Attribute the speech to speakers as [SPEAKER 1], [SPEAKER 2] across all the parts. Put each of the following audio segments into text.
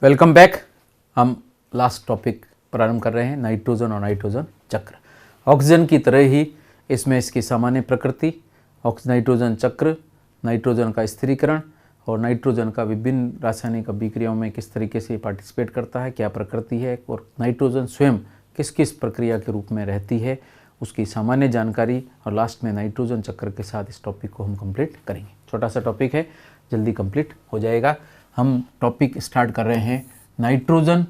[SPEAKER 1] Welcome back. हम last topic प्रारंभ कर रहे हैं, नाइट्रोजन और नाइट्रोजन चक्र। ऑक्सीजन की तरह ही इसमें इसकी सामान्य प्रकृति, नाइट्रोजन चक्र, नाइट्रोजन का स्थिरीकरण और नाइट्रोजन का विभिन्न रासायनिक अभिक्रियाओं में किस तरीके से पार्टिसिपेट करता है, क्या प्रकृति है और नाइट्रोजन स्वयं किस किस प्रक्रिया के रूप में रहती है, उसकी सामान्य जानकारी और लास्ट में नाइट्रोजन चक्र के साथ इस टॉपिक को हम कंप्लीट करेंगे। छोटा सा टॉपिक है, जल्दी कंप्लीट हो जाएगा। हम टॉपिक स्टार्ट कर रहे हैं नाइट्रोजन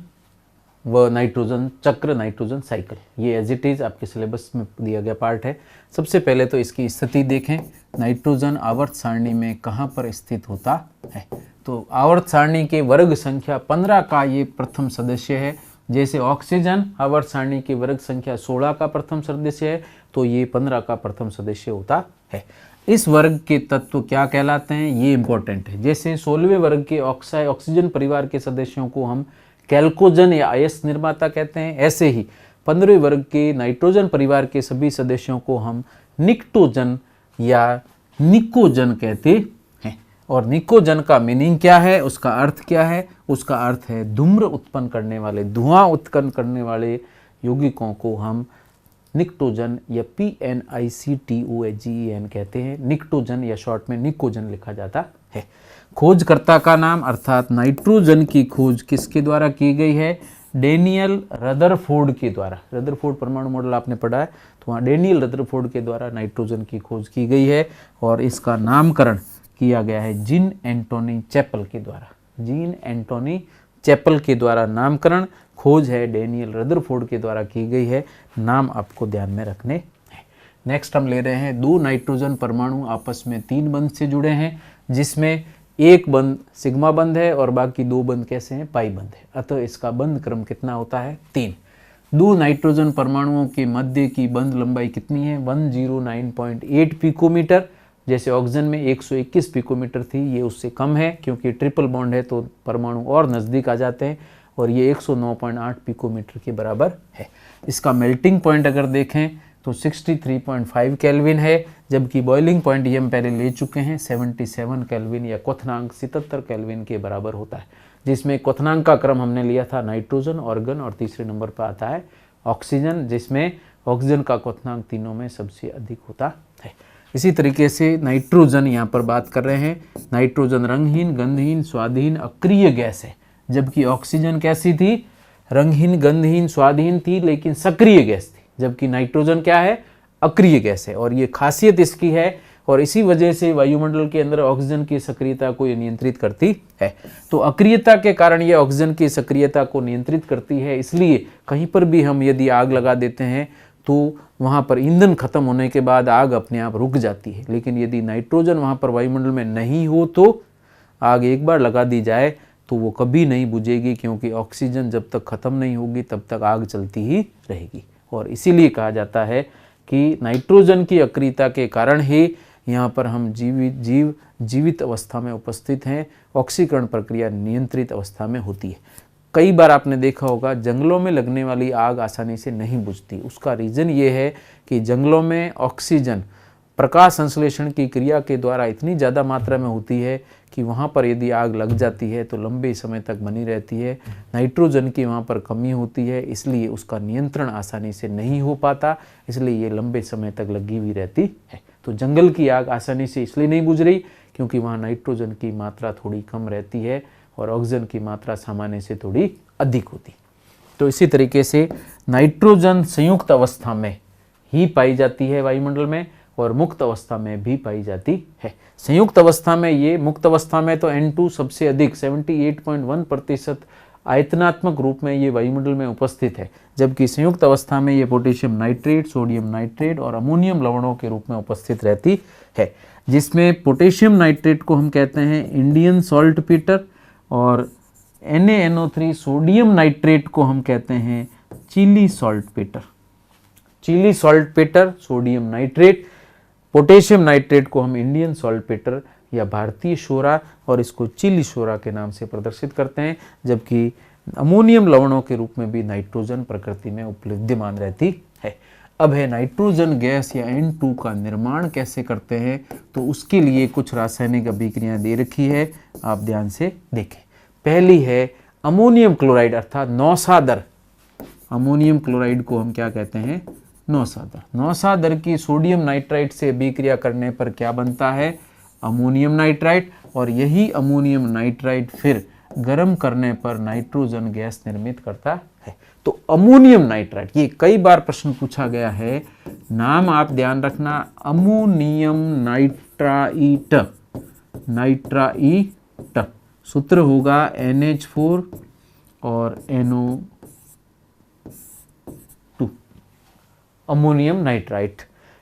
[SPEAKER 1] व नाइट्रोजन चक्र, नाइट्रोजन साइकिल। ये एज इट इज़ आपके सिलेबस में दिया गया पार्ट है। सबसे पहले तो इसकी स्थिति देखें, नाइट्रोजन आवर्त सारणी में कहाँ पर स्थित होता है। तो आवर्त सारणी के वर्ग संख्या 15 का ये प्रथम सदस्य है। जैसे ऑक्सीजन आवर्त सारणी की वर्ग संख्या 16 का प्रथम सदस्य है, तो ये 15 का प्रथम सदस्य होता है। इस वर्ग के तत्व क्या कहलाते हैं, ये इंपॉर्टेंट है। जैसे 16वें वर्ग के ऑक्सीजन परिवार के सदस्यों को हम कैल्कोजन या अयस्क निर्माता कहते हैं, ऐसे ही 15वें वर्ग के नाइट्रोजन परिवार के सभी सदस्यों को हम निक्टोजन या निकोजन कहते हैं। और निकोजन का मीनिंग क्या है, उसका अर्थ क्या है? उसका अर्थ है धूम्र उत्पन्न करने वाले, धुआं उत्पन्न करने वाले यौगिकों को हम निक्टोजन या PNICTOGEN कहते हैं। निक्टोजन या शॉर्ट में निकोजन लिखा जाता है। खोजकर्ता का नाम अर्थात नाइट्रोजन की खोज किसके द्वारा की गई है? डेनियल रदरफोर्ड के द्वारा। रदरफोर्ड परमाणु मॉडल आपने पढ़ा है, तो वहाँ डेनियल रदरफोर्ड के द्वारा नाइट्रोजन की खोज की गई है और इसका नामकरण किया गया है जीन एंटोनी चैपल के द्वारा। जीन एंटोनी चैपल के द्वारा नामकरण, खोज है डेनियल रदरफोर्ड के द्वारा की गई है। नाम आपको ध्यान में रखने हैं। नेक्स्ट हम ले रहे हैं, दो नाइट्रोजन परमाणु आपस में 3 बंध से जुड़े हैं, जिसमें एक बंध सिग्मा बंध है और बाकी 2 बंध कैसे हैं? पाई बंध है। अतः इसका बंध क्रम कितना होता है? 3। दो नाइट्रोजन परमाणुओं के मध्य की बंध लंबाई कितनी है? 109.8 पिकोमीटर। जैसे ऑक्सीजन में 121 पिकोमीटर थी, ये उससे कम है क्योंकि ट्रिपल बॉन्ड है तो परमाणु और नज़दीक आ जाते हैं, और ये 109.8 पिकोमीटर के बराबर है। इसका मेल्टिंग पॉइंट अगर देखें तो 63.5 केल्विन है, जबकि बॉइलिंग पॉइंट ये हम पहले ले चुके हैं 77 केल्विन या क्वथनांक 77 केल्विन के बराबर होता है, जिसमें क्वथनांक का क्रम हमने लिया था नाइट्रोजन, ऑर्गन और तीसरे नंबर पर आता है ऑक्सीजन, जिसमें ऑक्सीजन का क्वथनांक तीनों में सबसे अधिक होता है। इसी तरीके से नाइट्रोजन यहाँ पर बात कर रहे हैं, नाइट्रोजन रंगहीन, गंधहीन, स्वादहीन, अक्रिय गैस है, जबकि ऑक्सीजन कैसी थी? रंगहीन, गंधहीन, स्वादहीन थी लेकिन सक्रिय गैस थी, जबकि नाइट्रोजन क्या है? अक्रिय गैस है। और ये खासियत इसकी है और इसी वजह से वायुमंडल के अंदर ऑक्सीजन की सक्रियता को ये नियंत्रित करती है। तो अक्रियता के कारण ये ऑक्सीजन की सक्रियता को नियंत्रित करती है, इसलिए कहीं पर भी हम यदि आग लगा देते हैं तो वहाँ पर ईंधन खत्म होने के बाद आग अपने आप रुक जाती है। लेकिन यदि नाइट्रोजन वहाँ पर वायुमंडल में नहीं हो तो आग एक बार लगा दी जाए तो वो कभी नहीं बुझेगी, क्योंकि ऑक्सीजन जब तक खत्म नहीं होगी तब तक आग चलती ही रहेगी। और इसीलिए कहा जाता है कि नाइट्रोजन की अक्रियता के कारण ही यहाँ पर हम जीवित अवस्था में उपस्थित हैं। ऑक्सीकरण प्रक्रिया नियंत्रित अवस्था में होती है। कई बार आपने देखा होगा जंगलों में लगने वाली आग आसानी से नहीं बुझती। उसका रीज़न ये है कि जंगलों में ऑक्सीजन प्रकाश संश्लेषण की क्रिया के द्वारा इतनी ज़्यादा मात्रा में होती है कि वहाँ पर यदि आग लग जाती है तो लंबे समय तक बनी रहती है। नाइट्रोजन की वहाँ पर कमी होती है, इसलिए उसका नियंत्रण आसानी से नहीं हो पाता, इसलिए ये लंबे समय तक लगी हुई रहती है। तो जंगल की आग आसानी से इसलिए नहीं बुझ रही क्योंकि वहाँ नाइट्रोजन की मात्रा थोड़ी कम रहती है और ऑक्सीजन की मात्रा सामान्य से थोड़ी अधिक होती। तो इसी तरीके से नाइट्रोजन संयुक्त अवस्था में ही पाई जाती है वायुमंडल में और मुक्त अवस्था में भी पाई जाती है। संयुक्त अवस्था में ये, मुक्त अवस्था में तो N2 सबसे अधिक 78.1% आयतनात्मक रूप में ये वायुमंडल में उपस्थित है, जबकि संयुक्त अवस्था में ये पोटेशियम नाइट्रेट, सोडियम नाइट्रेट और अमोनियम लवणों के रूप में उपस्थित रहती है, जिसमें पोटेशियम नाइट्रेट को हम कहते हैं इंडियन सॉल्ट पीटर और NaNO3 सोडियम नाइट्रेट को हम कहते हैं Chile saltpetre. Chile saltpetre, sodium nitrate, potassium nitrate को हम इंडियन सॉल्ट पीटर या भारतीय शोरा और इसको चिली शोरा के नाम से प्रदर्शित करते हैं, जबकि अमोनियम लवणों के रूप में भी नाइट्रोजन प्रकृति में विद्यमान रहती है। अब है नाइट्रोजन गैस या N2 का निर्माण कैसे करते हैं, तो उसके लिए कुछ रासायनिक अभिक्रियाएं दे रखी है, आप ध्यान से देखें। पहली है अमोनियम क्लोराइड अर्थात नौसादर, अमोनियम क्लोराइड को हम क्या कहते हैं, नौसादर। नौसादर की सोडियम नाइट्राइट से अभिक्रिया करने पर क्या बनता है, अमोनियम नाइट्राइट, और यही अमोनियम नाइट्राइट फिर गर्म करने पर नाइट्रोजन गैस निर्मित करता है। तो अमोनियम नाइट्राइट, ये कई बार प्रश्न पूछा गया है, नाम आप ध्यान रखना, अमोनियम नाइट्राइट, नाइट्राइट सूत्र होगा NH4 और NO2, अमोनियम नाइट्राइट।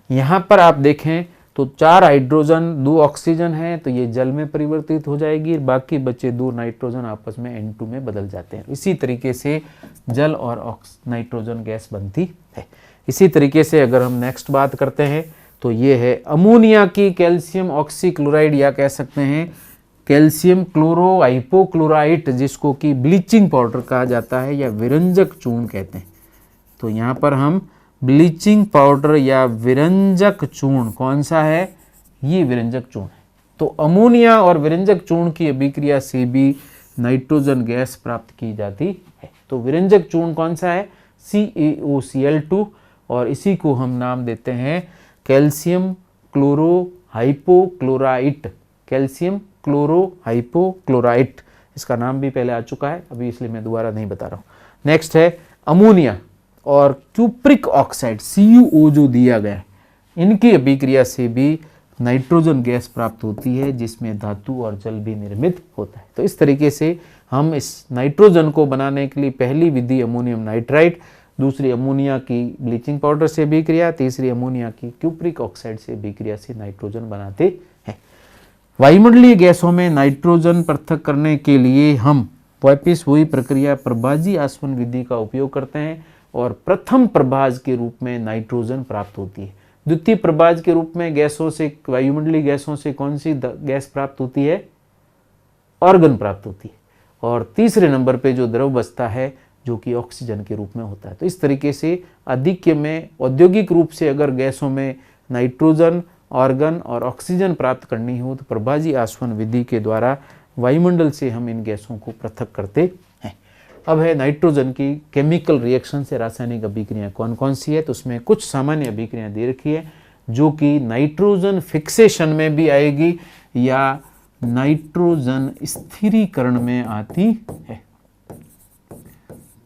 [SPEAKER 1] यहां पर आप देखें तो 4 हाइड्रोजन 2 ऑक्सीजन है, तो ये जल में परिवर्तित हो जाएगी, बाकी बचे 2 नाइट्रोजन आपस में N2 में बदल जाते हैं। इसी तरीके से जल और नाइट्रोजन गैस बनती है। इसी तरीके से अगर हम नेक्स्ट बात करते हैं तो ये है अमोनिया की कैल्शियम ऑक्सीक्लोराइड, या कह सकते हैं कैल्शियम क्लोरो हाइपोक्लोराइट, जिसको कि ब्लीचिंग पाउडर कहा जाता है या विरंजक चूर्ण कहते हैं। तो यहाँ पर हम ब्लीचिंग पाउडर या विरंजक चूर्ण कौन सा है, ये विरंजक चूर्ण है। तो अमोनिया और विरंजक चूर्ण की अभिक्रिया से भी नाइट्रोजन गैस प्राप्त की जाती है। तो विरंजक चूर्ण कौन सा है, CaOCl2, और इसी को हम नाम देते हैं calcium chloro hypochlorite, calcium chloro hypochlorite. इसका नाम भी पहले आ चुका है, अभी इसलिए मैं दोबारा नहीं बता रहा हूँ। नेक्स्ट है अमोनिया और क्यूप्रिक ऑक्साइड CuO जो दिया गया है, इनकी अभिक्रिया से भी नाइट्रोजन गैस प्राप्त होती है, जिसमें धातु और जल भी निर्मित होता है। तो इस तरीके से हम इस नाइट्रोजन को बनाने के लिए पहली विधि अमोनियम नाइट्राइट, दूसरी अमोनिया की ब्लीचिंग पाउडर से अभिक्रिया, तीसरी अमोनिया की क्यूप्रिक ऑक्साइड से अभिक्रिया से नाइट्रोजन बनाते हैं। वायुमंडलीय गैसों में नाइट्रोजन पृथक करने के लिए हम वापिस वही प्रक्रिया प्रभाजी आसवन विधि का उपयोग करते हैं, और प्रथम प्रभाज के रूप में नाइट्रोजन प्राप्त होती है। द्वितीय प्रभाज के रूप में गैसों से, वायुमंडलीय गैसों से कौन सी गैस प्राप्त होती है, ऑर्गन प्राप्त होती है, और तीसरे नंबर पे जो द्रव बचता है जो कि ऑक्सीजन के रूप में होता है। तो इस तरीके से आधिक्य में औद्योगिक रूप से अगर गैसों में नाइट्रोजन, ऑर्गन और ऑक्सीजन प्राप्त करनी हो तो प्रभाजी आसवन विधि के द्वारा वायुमंडल से हम इन गैसों को पृथक करते हैं। अब है नाइट्रोजन की केमिकल रिएक्शन से रासायनिक अभिक्रियाएं कौन कौन सी है, तो उसमें कुछ सामान्य अभिक्रियाएं दे रखी है जो कि नाइट्रोजन फिक्सेशन में भी आएगी या नाइट्रोजन स्थिरीकरण में आती है।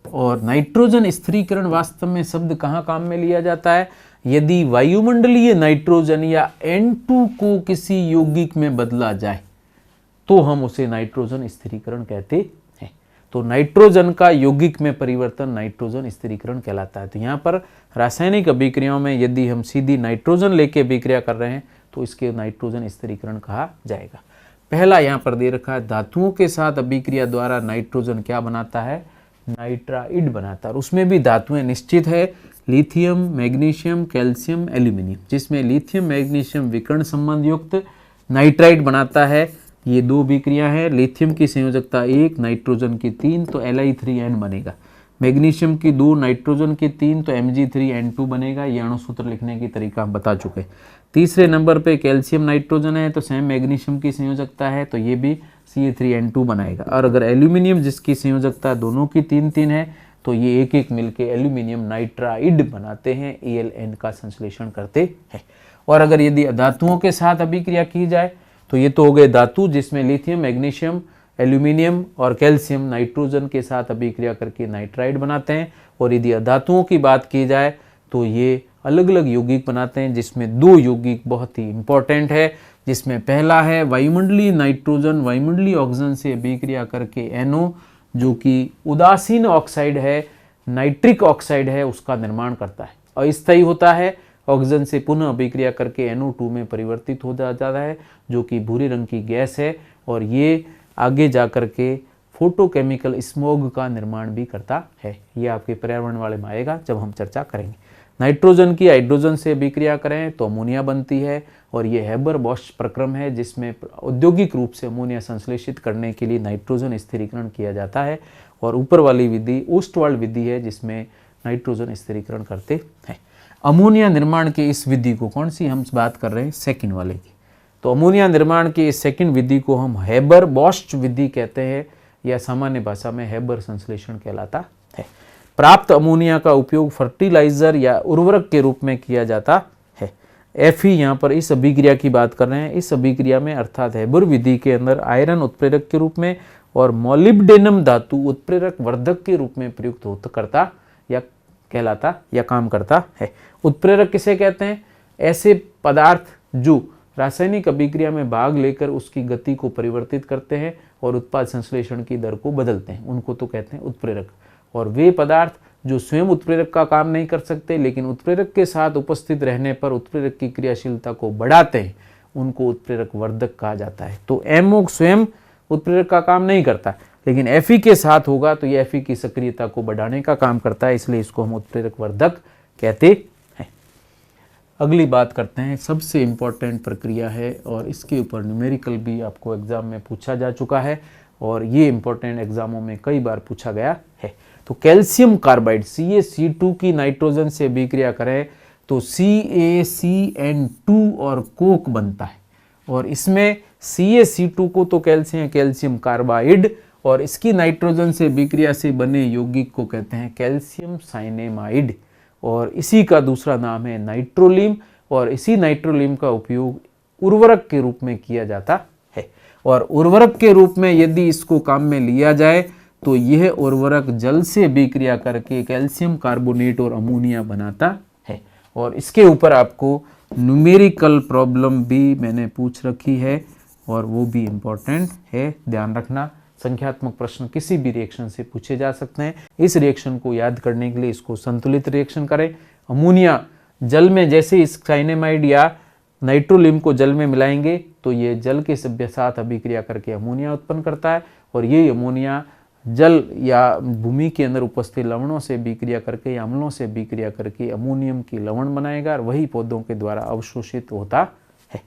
[SPEAKER 1] और नाइट्रोजन स्थिरीकरण वास्तव में शब्द कहाँ काम में लिया जाता है, यदि वायुमंडलीय नाइट्रोजन या N2 को किसी यौगिक में बदला जाए तो हम उसे नाइट्रोजन स्थिरीकरण कहते हैं। तो नाइट्रोजन का यौगिक में परिवर्तन नाइट्रोजन स्थिरीकरण कहलाता है। तो यहाँ पर रासायनिक अभिक्रियाओं में यदि हम सीधी नाइट्रोजन लेके अभिक्रिया कर रहे हैं तो इसके नाइट्रोजन स्थिरीकरण कहा जाएगा। पहला यहाँ पर दे रखा है, धातुओं के साथ अभिक्रिया द्वारा नाइट्रोजन क्या बनाता है, नाइट्राइड बनाता है। और उसमें भी धातुएं निश्चित है, लिथियम, मैग्नीशियम, कैल्शियम, एल्यूमिनियम, जिसमें लिथियम मैग्नीशियम विकर्ण संबंध युक्त नाइट्राइड बनाता है। ये 2 अभिक्रिया है, लिथियम की संयोजकता 1, नाइट्रोजन की 3, तो Li3N बनेगा। मैग्नीशियम की 2, नाइट्रोजन की 3, तो Mg3N2 बनेगा। ये अणुसूत्र लिखने की तरीका हम बता चुके। तीसरे नंबर पे कैल्शियम नाइट्रोजन है तो सेम मैग्नीशियम की संयोजकता है, तो ये भी Ca3N2 बनाएगा। और अगर एल्यूमिनियम जिसकी संयोजकता दोनों की 3-3 है तो ये एक एक मिलके एल्यूमिनियम नाइट्राइड बनाते हैं, Al का संश्लेषण करते हैं। और अगर यदि धातुओं के साथ अभिक्रिया की जाए तो ये तो हो गए धातु जिसमें लिथियम, मैग्नीशियम, एल्यूमिनियम और कैल्शियम नाइट्रोजन के साथ अभिक्रिया करके नाइट्राइड बनाते हैं। और यदि धातुओं की बात की जाए तो ये अलग अलग यौगिक बनाते हैं, जिसमें 2 यौगिक बहुत ही इंपॉर्टेंट है, जिसमें पहला है वायुमंडलीय नाइट्रोजन वायुमंडलीय ऑक्सीजन से अभिक्रिया करके NO जो कि उदासीन ऑक्साइड है, नाइट्रिक ऑक्साइड है, उसका निर्माण करता है। अस्थायी होता है, ऑक्सीजन से पुनः अभिक्रिया करके NO2 में परिवर्तित हो जाता है जो कि भूरे रंग की गैस है। और ये आगे जा कर के फोटोकेमिकल स्मोग का निर्माण भी करता है। ये आपके पर्यावरण वाले में आएगा जब हम चर्चा करेंगे। नाइट्रोजन की हाइड्रोजन से अभिक्रिया करें तो अमोनिया बनती है, और ये हेबर-बोश प्रक्रम है जिसमें औद्योगिक रूप से अमोनिया संश्लेषित करने के लिए नाइट्रोजन स्थिरीकरण किया जाता है। और ऊपर वाली विधि ओस्टवाल्ड विधि है जिसमें नाइट्रोजन स्थिरीकरण करते हैं। अमोनिया निर्माण की इस विधि को, कौन सी हम बात कर रहे हैं, सेकंड वाले की, तो अमोनिया निर्माण की इस सेकंड विधि को हम हेबर-बोश विधि कहते हैं, या सामान्य भाषा में हेबर संश्लेषण कहलाता है। प्राप्त अमोनिया का उपयोग फर्टिलाइजर या उर्वरक के रूप में किया जाता है। Fe यहाँ पर इस अभिक्रिया की बात कर रहे हैं। इस अभिक्रिया में अर्थात हेबर विधि के अंदर आयरन उत्प्रेरक के रूप में और मोलिब्डेनम धातु उत्प्रेरक वर्धक के रूप में प्रयुक्त होता करता या कहलाता या काम करता है। उत्प्रेरक किसे कहते हैं? ऐसे पदार्थ जो रासायनिक अभिक्रिया में भाग लेकर उसकी गति को परिवर्तित करते हैं और उत्पाद संश्लेषण की दर को बदलते हैं, उनको तो कहते हैं उत्प्रेरक। और वे पदार्थ जो स्वयं उत्प्रेरक का काम नहीं कर सकते लेकिन उत्प्रेरक के साथ उपस्थित रहने पर उत्प्रेरक की क्रियाशीलता को बढ़ाते हैं, उनको उत्प्रेरक वर्धक कहा जाता है। तो MO स्वयं उत्प्रेरक का काम नहीं करता, लेकिन Fe के साथ होगा तो ये Fe की सक्रियता को बढ़ाने का काम करता है, इसलिए इसको हम उत्प्रेरक वर्धक कहते हैं। अगली बात करते हैं, सबसे इम्पोर्टेंट प्रक्रिया है और इसके ऊपर न्यूमेरिकल भी आपको एग्जाम में पूछा जा चुका है और ये इम्पोर्टेंट एग्जामों में कई बार पूछा गया है। तो कैल्शियम कार्बाइड CaC2 की नाइट्रोजन से अभिक्रिया करें तो CaCN2 और कोक बनता है और इसमें CaC2 को तो कैल्शियम कार्बाइड और इसकी नाइट्रोजन से अभिक्रिया से बने यौगिक को कहते हैं कैल्शियम साइनेमाइड और इसी का दूसरा नाम है नाइट्रोलीम और इसी नाइट्रोलीम का उपयोग उर्वरक के रूप में किया जाता है। और उर्वरक के रूप में यदि इसको काम में लिया जाए तो यह उर्वरक जल से अभिक्रिया करके कैल्शियम कार्बोनेट और अमोनिया बनाता है। और इसके ऊपर आपको न्यूमेरिकल प्रॉब्लम भी मैंने पूछ रखी है और वो भी इम्पोर्टेंट है, ध्यान रखना। संख्यात्मक प्रश्न किसी भी रिएक्शन से पूछे जा सकते हैं। इस रिएक्शन को याद करने के लिए इसको संतुलित रिएक्शन करें। अमोनिया जल में जैसे इस साइनेमाइड या नाइट्रोलीम को जल में मिलाएंगे तो ये जल के साथ अभिक्रिया करके अमोनिया उत्पन्न करता है और ये अमोनिया जल या भूमि के अंदर उपस्थित लवणों से अभिक्रिया करके या अम्लों से अभिक्रिया करके अमोनियम की लवण बनाएगा और वही पौधों के द्वारा अवशोषित होता है।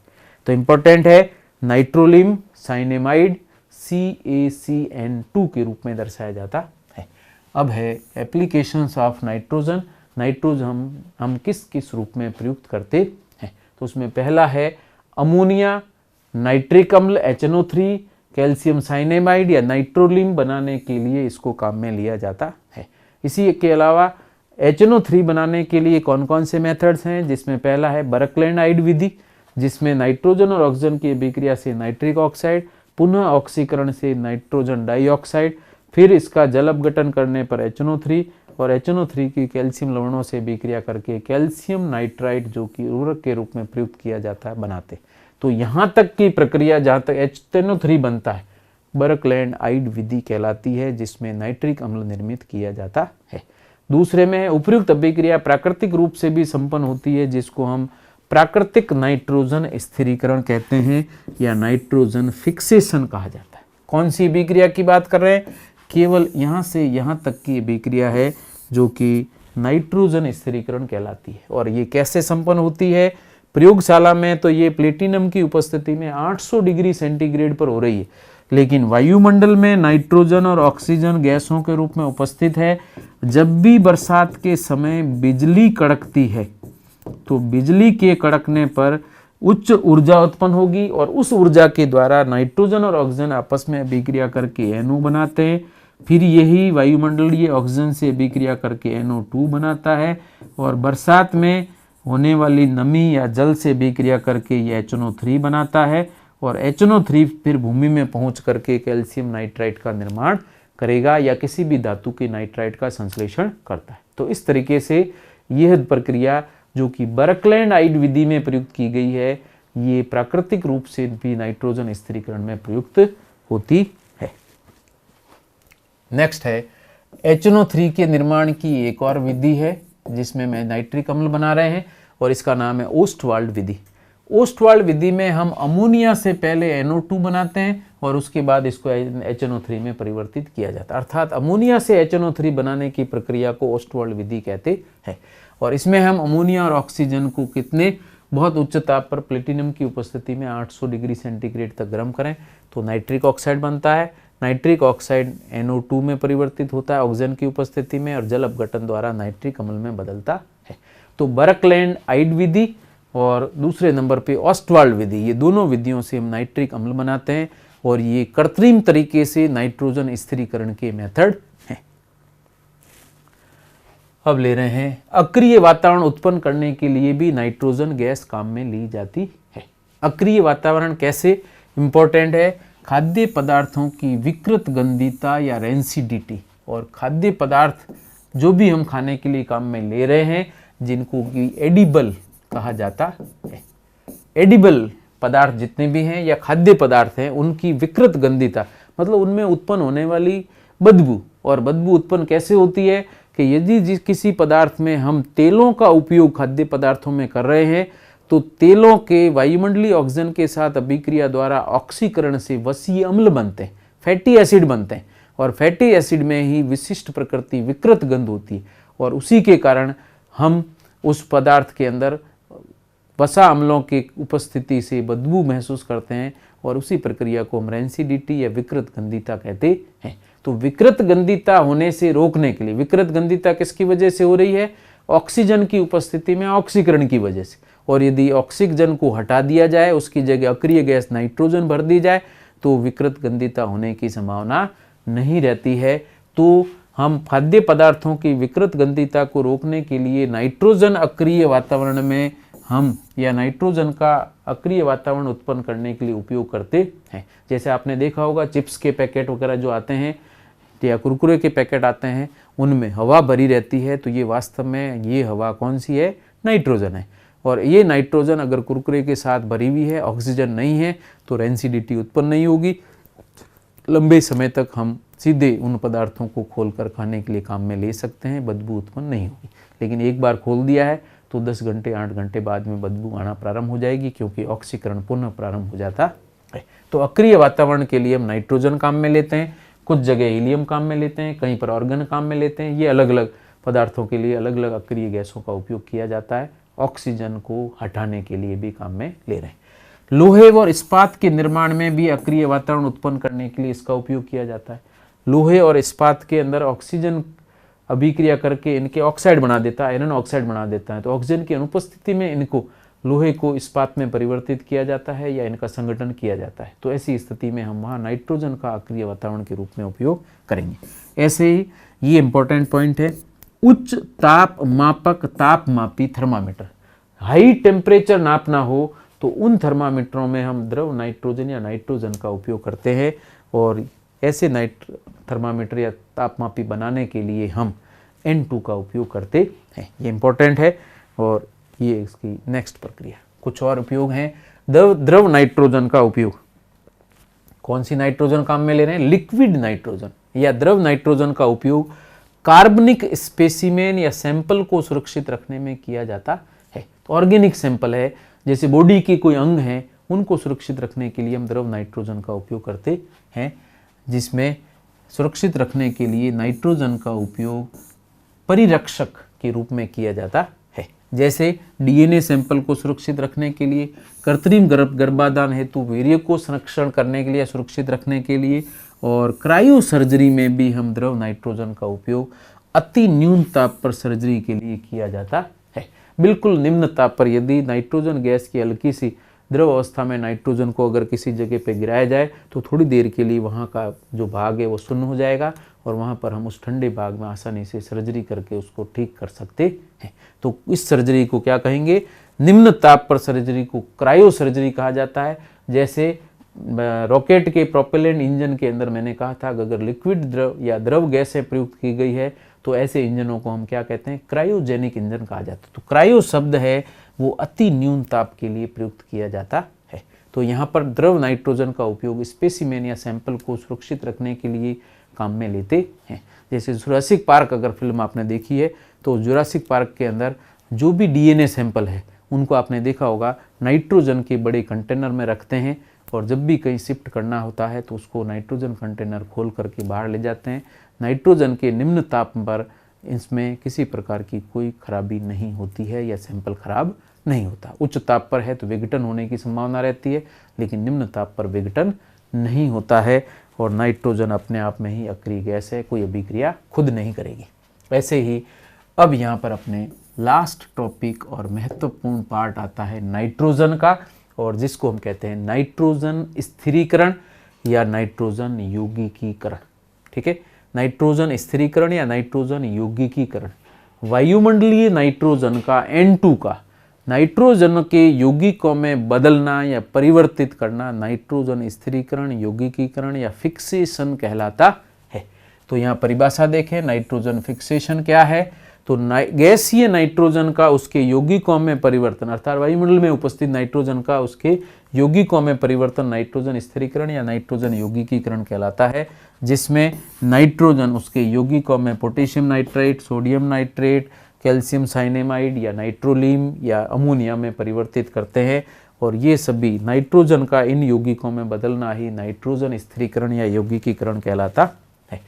[SPEAKER 1] तो इम्पोर्टेंट है नाइट्रोलीम साइनेमाइड CaCN2 के रूप में दर्शाया जाता है। अब है एप्लीकेशंस ऑफ नाइट्रोजन। नाइट्रोजन हम किस किस रूप में प्रयुक्त करते हैं? तो उसमें पहला है अमोनिया, नाइट्रिक अम्ल HNO3, कैल्शियम साइनेमाइड या नाइट्रोलीम बनाने के लिए इसको काम में लिया जाता है। इसी के अलावा HNO3 बनाने के लिए कौन कौन से मेथड्स हैं, जिसमें पहला है बर्कलैंड विधि, जिसमें नाइट्रोजन और ऑक्सीजन की अभिक्रिया से नाइट्रिक ऑक्साइड, पुनः ऑक्सीकरण से नाइट्रोजन डाइऑक्साइड, फिर इसका जल अपघटन करने पर HNO3 और HNO3 की कैल्शियम लवणों से अभिक्रिया करके कैल्शियम नाइट्राइड जो कि उर्वरक के रूप में प्रयुक्त किया जाता है बनाते। तो यहाँ तक की प्रक्रिया जहाँ तक HNO3 बनता है बर्कलैंड विधि कहलाती है, जिसमें नाइट्रिक अम्ल निर्मित किया जाता है। दूसरे में उपयुक्त अभिक्रिया प्राकृतिक रूप से भी संपन्न होती है, जिसको हम प्राकृतिक नाइट्रोजन स्थिरीकरण कहते हैं या नाइट्रोजन फिक्सेशन कहा जाता है। कौन सी अभिक्रिया की बात कर रहे हैं? केवल यहाँ से यहाँ तक की अभिक्रिया है जो कि नाइट्रोजन स्थिरीकरण कहलाती है। और ये कैसे संपन्न होती है? प्रयोगशाला में तो ये प्लेटिनम की उपस्थिति में 800 डिग्री सेंटीग्रेड पर हो रही है, लेकिन वायुमंडल में नाइट्रोजन और ऑक्सीजन गैसों के रूप में उपस्थित है। जब भी बरसात के समय बिजली कड़कती है तो बिजली के कड़कने पर उच्च ऊर्जा उत्पन्न होगी और उस ऊर्जा के द्वारा नाइट्रोजन और ऑक्सीजन आपस में अभिक्रिया करके NO बनाते हैं। फिर यही वायुमंडलीय ऑक्सीजन से अभिक्रिया करके NO2 बनाता है और बरसात में होने वाली नमी या जल से अभिक्रिया करके ये HNO3 बनाता है और HNO3 फिर भूमि में पहुंच करके कैल्शियम नाइट्राइड का निर्माण करेगा या किसी भी धातु के नाइट्राइड का संश्लेषण करता है। तो इस तरीके से यह प्रक्रिया जो कि बर्कलैंड विधि में प्रयुक्त की गई है, ये प्राकृतिक रूप से भी नाइट्रोजन स्थिरीकरण में प्रयुक्त होती है। नेक्स्ट है HNO3 के निर्माण की एक और विधि है जिसमें मैं नाइट्रिक अम्ल बना रहे हैं और इसका नाम है ओस्टवाल्ड विधि। ओस्टवाल्ड विधि में हम अमोनिया से पहले NO2 बनाते हैं और उसके बाद इसको HNO3 में परिवर्तित किया जाता है। अर्थात अमोनिया से HNO3 बनाने की प्रक्रिया को ओस्टवाल्ड विधि कहते हैं। और इसमें हम अमोनिया और ऑक्सीजन को कितने बहुत उच्च ताप पर प्लेटिनम की उपस्थिति में 800 डिग्री सेंटीग्रेड तक गर्म करें तो नाइट्रिक ऑक्साइड बनता है। नाइट्रिक ऑक्साइड NO2 में परिवर्तित होता है ऑक्सीजन की उपस्थिति में और जल अपघटन द्वारा नाइट्रिक अम्ल में बदलता है। तो बर्कलैंड विधि और दूसरे नंबर पे ओस्टवाल्ड विधि, ये दोनों विधियों से हम नाइट्रिक अम्ल बनाते हैं और ये कृत्रिम तरीके से नाइट्रोजन स्थिरीकरण के मेथड हैं। अब ले रहे हैं अक्रिय वातावरण उत्पन्न करने के लिए भी नाइट्रोजन गैस काम में ली जाती है। अक्रिय वातावरण कैसे इंपॉर्टेंट है? खाद्य पदार्थों की विकृत गंधीता या रेंसिडिटी, और खाद्य पदार्थ जो भी हम खाने के लिए काम में ले रहे हैं जिनको कि एडिबल कहा जाता है, एडिबल पदार्थ जितने भी हैं या खाद्य पदार्थ हैं उनकी विकृत गंधीता मतलब उनमें उत्पन्न होने वाली बदबू, और बदबू उत्पन्न कैसे होती है कि यदि किसी पदार्थ में हम तेलों का उपयोग खाद्य पदार्थों में कर रहे हैं तो तेलों के वायुमंडलीय ऑक्सीजन के साथ अभिक्रिया द्वारा ऑक्सीकरण से वसीय अम्ल बनते हैं, फैटी एसिड बनते हैं, और फैटी एसिड में ही विशिष्ट प्रकृति विकृत गंध होती है, और उसी के कारण हम उस पदार्थ के अंदर वसा अम्लों की उपस्थिति से बदबू महसूस करते हैं, और उसी प्रक्रिया को हम रेंसिडिटी या विकृत गंधीता कहते हैं। तो विकृत गंधीता होने से रोकने के लिए, विकृत गंधीता किसकी वजह से हो रही है? ऑक्सीजन की उपस्थिति में ऑक्सीकरण की वजह से, और यदि ऑक्सीजन को हटा दिया जाए उसकी जगह अक्रिय गैस नाइट्रोजन भर दी जाए तो विकृत गंधीता होने की संभावना नहीं रहती है। तो हम खाद्य पदार्थों की विकृत गंधीता को रोकने के लिए नाइट्रोजन अक्रिय वातावरण में हम या नाइट्रोजन का अक्रिय वातावरण उत्पन्न करने के लिए उपयोग करते हैं। जैसे आपने देखा होगा चिप्स के पैकेट वगैरह जो आते हैं या कुरकुरे के पैकेट आते हैं उनमें हवा भरी रहती है, तो ये वास्तव में ये हवा कौन सी है? नाइट्रोजन है। और ये नाइट्रोजन अगर कुरकुरे के साथ भरी हुई है, ऑक्सीजन नहीं है, तो रेंसिडिटी उत्पन्न नहीं होगी। लंबे समय तक हम सीधे उन पदार्थों को खोलकर खाने के लिए काम में ले सकते हैं, बदबू उत्पन्न नहीं होगी। लेकिन एक बार खोल दिया है तो 10 घंटे 8 घंटे बाद में बदबू आना प्रारंभ हो जाएगी, क्योंकि ऑक्सीकरण पुनः प्रारंभ हो जाता है। तो अक्रिय वातावरण के लिए हम नाइट्रोजन काम में लेते हैं, कुछ जगह हीलियम काम में लेते हैं, कहीं पर ऑर्गन काम में लेते हैं। ये अलग अलग पदार्थों के लिए अलग अलग अक्रिय गैसों का उपयोग किया जाता है। ऑक्सीजन को हटाने के लिए भी काम में ले रहे हैं। लोहे और इस्पात के निर्माण में भी अक्रिय वातावरण उत्पन्न करने के लिए इसका उपयोग किया जाता है। लोहे और इस्पात के अंदर ऑक्सीजन अभिक्रिया करके इनके ऑक्साइड बना देता है, आयरन ऑक्साइड बना देता है। तो ऑक्सीजन की अनुपस्थिति में इनको लोहे को इस्पात में परिवर्तित किया जाता है या इनका संगठन किया जाता है। तो ऐसी स्थिति में हम वहाँ नाइट्रोजन का अक्रिय वातावरण के रूप में उपयोग करेंगे। ऐसे ही ये इंपॉर्टेंट पॉइंट है, उच्च ताप मापक तापमापी थर्मामीटर। हाई टेम्परेचर नापना हो तो उन थर्मामीटरों में हम द्रव नाइट्रोजन या नाइट्रोजन का उपयोग करते हैं, और ऐसे थर्मामीटर या तापमापी बनाने के लिए हम N2 का उपयोग करते हैं। ये इंपॉर्टेंट है, और ये इसकी नेक्स्ट प्रक्रिया। कुछ और उपयोग हैं द्रव नाइट्रोजन का उपयोग। कौन सी नाइट्रोजन काम में ले रहे हैं? लिक्विड नाइट्रोजन या द्रव नाइट्रोजन का उपयोग कार्बनिक स्पेसिमेन या सैंपल को सुरक्षित रखने में किया जाता है। तो ऑर्गेनिक सैंपल है, जैसे बॉडी के कोई अंग हैं, उनको सुरक्षित रखने के लिए हम द्रव नाइट्रोजन का उपयोग करते हैं, जिसमें सुरक्षित रखने के लिए नाइट्रोजन का उपयोग परिरक्षक के रूप में किया जाता है। जैसे डीएनए सैंपल को सुरक्षित रखने के लिए, कृत्रिम गर्भाधान हेतु वीर्य को संरक्षण करने के लिए, सुरक्षित रखने के लिए, और क्रायो सर्जरी में भी हम द्रव नाइट्रोजन का उपयोग अति न्यून ताप पर सर्जरी के लिए किया जाता है। बिल्कुल निम्न ताप पर यदि नाइट्रोजन गैस की हल्की सी द्रव अवस्था में नाइट्रोजन को अगर किसी जगह पे गिराया जाए तो थोड़ी देर के लिए वहाँ का जो भाग है वो शून्य हो जाएगा, और वहाँ पर हम उस ठंडे भाग में आसानी से सर्जरी करके उसको ठीक कर सकते हैं। तो इस सर्जरी को क्या कहेंगे? निम्न ताप पर सर्जरी को क्रायो सर्जरी कहा जाता है। जैसे रॉकेट के प्रोपेलेंट इंजन के अंदर मैंने कहा था अगर लिक्विड द्रव या द्रव गैसें प्रयुक्त की गई है तो ऐसे इंजनों को हम क्या कहते हैं? क्रायोजेनिक इंजन कहा जाता है। तो क्रायो शब्द है वो अति न्यून ताप के लिए प्रयुक्त किया जाता है। तो यहाँ पर द्रव नाइट्रोजन का उपयोग स्पेसिमेन या सैंपल को सुरक्षित रखने के लिए काम में लेते हैं। जैसे जुरासिक पार्क अगर फिल्म आपने देखी है तो जुरासिक पार्क के अंदर जो भी डीएनए सैंपल है उनको आपने देखा होगा नाइट्रोजन के बड़े कंटेनर में रखते हैं, और जब भी कहीं शिफ्ट करना होता है तो उसको नाइट्रोजन कंटेनर खोल करके बाहर ले जाते हैं। नाइट्रोजन के निम्न ताप पर इसमें किसी प्रकार की कोई खराबी नहीं होती है या सैंपल खराब नहीं होता। उच्च ताप पर है तो विघटन होने की संभावना रहती है, लेकिन निम्न ताप पर विघटन नहीं होता है, और नाइट्रोजन अपने आप में ही अक्रिय गैस है, कोई अभिक्रिया खुद नहीं करेगी। ऐसे ही अब यहाँ पर अपने लास्ट टॉपिक और महत्वपूर्ण पार्ट आता है नाइट्रोजन का, और जिसको हम कहते हैं नाइट्रोजन स्थिरीकरण या नाइट्रोजन यौगिकीकरण। ठीक है, नाइट्रोजन स्थिरीकरण या नाइट्रोजन यौगिकीकरण। वायुमंडलीय नाइट्रोजन का N2 का नाइट्रोजन के यौगिकों में बदलना या परिवर्तित करना नाइट्रोजन स्थिरीकरण, यौगिकीकरण या फिक्सेशन कहलाता है। तो यहाँ परिभाषा देखें, नाइट्रोजन फिक्सेशन क्या है, तो गैसीय नाइट्रोजन का उसके यौगिकों में परिवर्तन अर्थात वायुमंडल में उपस्थित नाइट्रोजन का उसके यौगिकों में परिवर्तन नाइट्रोजन स्थिरीकरण या नाइट्रोजन यौगिकीकरण कहलाता है, जिसमें नाइट्रोजन उसके यौगिकों में potassium nitrate, sodium nitrate, calcium cyanamide या नाइट्रोलीम या अमोनिया में परिवर्तित करते हैं। और ये सभी नाइट्रोजन का इन यौगिकों में बदलना ही नाइट्रोजन स्थिरीकरण या यौगिकीकरण कहलाता है।